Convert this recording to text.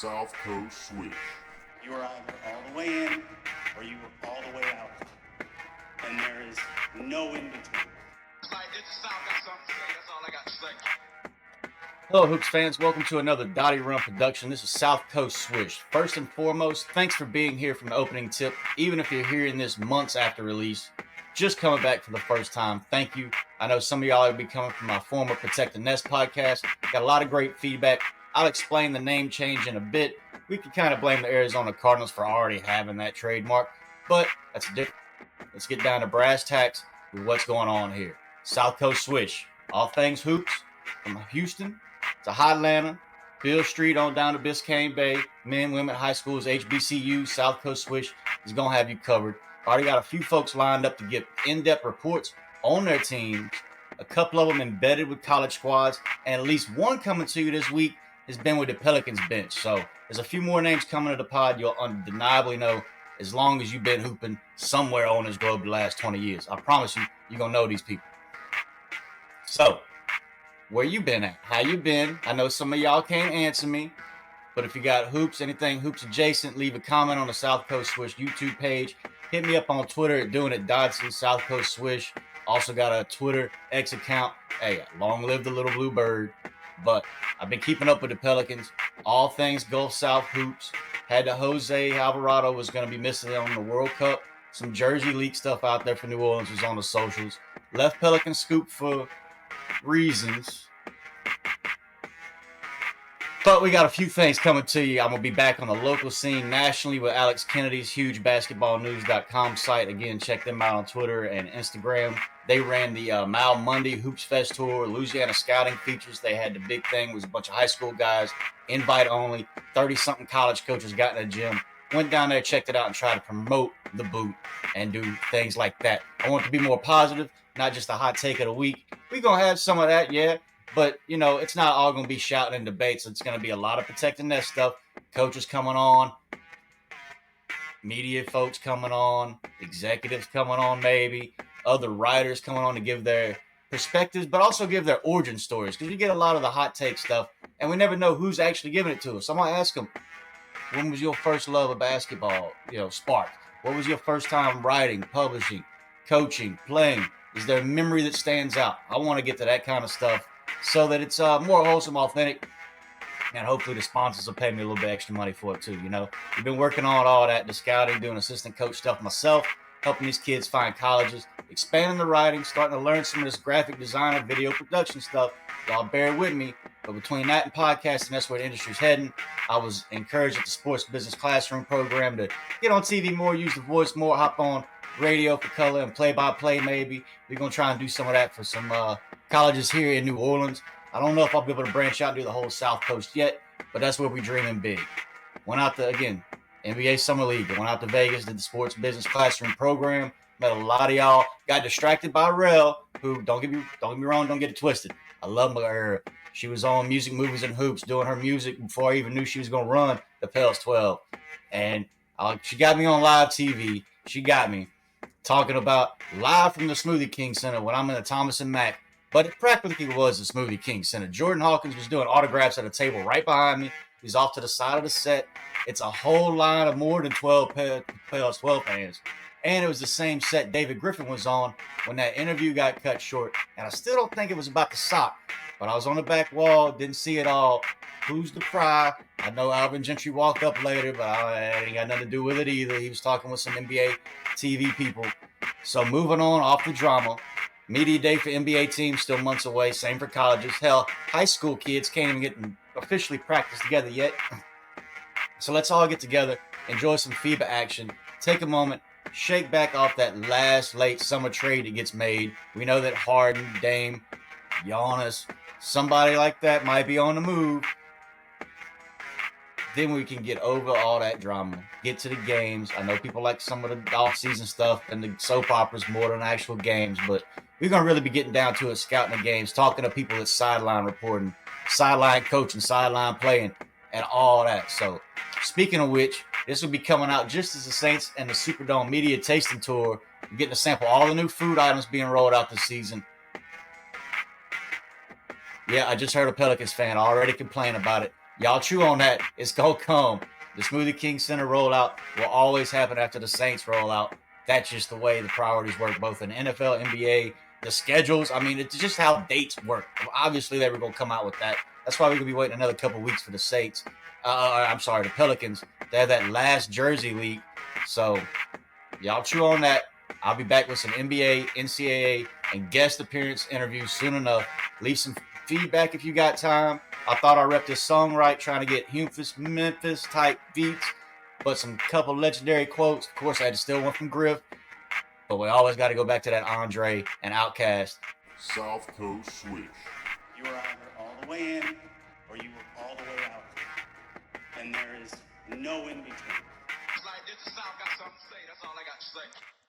SouthCoast Swish. You are either all the way in or you are all the way out. And there is no in between. Hello, Hoops fans. Welcome to another Dottie Run production. This is SouthCoast Swish. First and foremost, thanks for being here from the opening tip. Even if you're hearing this months after release, just coming back for the first time, thank you. I know some of y'all will be coming from my former Protect the Nest podcast. Got a lot of great feedback. I'll explain the name change in a bit. We can kind of blame the Arizona Cardinals for already having that trademark, but that's different. Let's get down to brass tacks with what's going on here. SouthCoast Swish, all things hoops from Houston to Hot-lanta, Beale Street on down to Biscayne Bay, men, women, high schools, HBCU, SouthCoast Swish is going to have you covered. Already got a few folks lined up to get in-depth reports on their teams, a couple of them embedded with college squads, and at least one coming to you this week has been with the Pelicans bench. So there's a few more names coming to the pod you'll undeniably know as long as you've been hooping somewhere on this globe the last 20 years. I promise you, you're going to know these people. So, where you been at? How you been? I know some of y'all can't answer me, but if you got hoops, anything hoops adjacent, leave a comment on the SouthCoast Swish YouTube page. Hit me up on Twitter at doing it Dodson, SouthCoast Swish. Also got a Twitter X account. Hey, long live the little blue bird. But I've been keeping up with the Pelicans. All things Gulf South hoops. Had the Jose Alvarado was going to be missing on the World Cup. Some jersey leak stuff out there for New Orleans was on the socials. Left Pelican scoop for reasons. But we got a few things coming to you. I'm going to be back on the local scene nationally with Alex Kennedy's huge basketballnews.com site. Again, check them out on Twitter and Instagram. They ran the Mal Monday Hoops Fest Tour, Louisiana scouting features. They had the big thing, was a bunch of high school guys, invite only, 30-something college coaches got in the gym. Went down there, checked it out, and tried to promote the boot and do things like that. I want it to be more positive, not just a hot take of the week. We're going to have some of that, yeah. But, you know, it's not all going to be shouting and debates. It's going to be a lot of protecting that stuff. Coaches coming on, media folks coming on, executives coming on maybe, other writers coming on to give their perspectives, but also give their origin stories. Because we get a lot of the hot take stuff, and we never know who's actually giving it to us. So I'm going to ask them, when was your first love of basketball, sparked? What was your first time writing, publishing, coaching, playing? Is there a memory that stands out? I want to get to that kind of stuff, so that it's more wholesome, authentic, and hopefully the sponsors will pay me a little bit extra money for it too. We've been working on all that, the scouting, doing assistant coach stuff myself, helping these kids find colleges, expanding the writing, starting to learn some of this graphic design and video production stuff. Y'all bear with me, but between that and podcasting, that's where the industry's heading. I was encouraged at the Sports Business Classroom program to get on TV more, use the voice more, hop on radio for color and play-by-play maybe. We're going to try and do some of that for some colleges here in New Orleans. I don't know if I'll be able to branch out and do the whole South Coast yet, but that's where we're dreaming big. Went out to, again, NBA Summer League. Went out to Vegas, did the Sports Business Classroom program. Met a lot of y'all. Got distracted by Rel, who, don't get me wrong, don't get it twisted. I love her. She was on Music, Movies, and Hoops doing her music before I even knew she was going to run the Pels 12. And she got me on live TV. She got me talking about live from the Smoothie King Center when I'm in the Thomas and Mack. But it practically was the Smoothie King Center. Jordan Hawkins was doing autographs at a table right behind me. He's off to the side of the set. It's a whole line of more than 12 Pels 12 fans. And it was the same set David Griffin was on when that interview got cut short. And I still don't think it was about the sock. But I was on the back wall, didn't see it all. Who's to pry? I know Alvin Gentry walked up later, but I ain't got nothing to do with it either. He was talking with some NBA TV people. So moving on off the drama. Media day for NBA teams still months away. Same for colleges. Hell, high school kids can't even get officially practice together yet. So let's all get together, enjoy some FIBA action, take a moment, shake back off that last late summer trade that gets made. We know that Harden, Dame, Giannis, somebody like that might be on the move. Then we can get over all that drama, get to the games. I know people like some of the off-season stuff and the soap operas more than actual games, but we're going to really be getting down to it, scouting the games, talking to people at sideline reporting, sideline coaching, sideline playing, and all that. So speaking of which, this will be coming out just as the Saints and the Superdome Media Tasting Tour. We're getting to sample all the new food items being rolled out this season. Yeah, I just heard a Pelicans fan already complain about it. Y'all chew on that. It's going to come. The Smoothie King Center rollout will always happen after the Saints rollout. That's just the way the priorities work, both in NFL, NBA, the schedules. I mean, it's just how dates work. Obviously, they were going to come out with that. That's why we're going to be waiting another couple weeks for the Saints. The Pelicans. They have that last jersey leak. So, y'all chew on that. I'll be back with some NBA, NCAA, and guest appearance interviews soon enough. Leave some feedback if you got time. I thought I repped this song right, trying to get Memphis type beats, but some couple legendary quotes. Of course, I had to steal one from Griff, but we always got to go back to that Andre and Outkast. South Coast Swish. You were either all the way in or you were all the way out. And there is no in between. Like this, the South got something to say. That's all I got to say.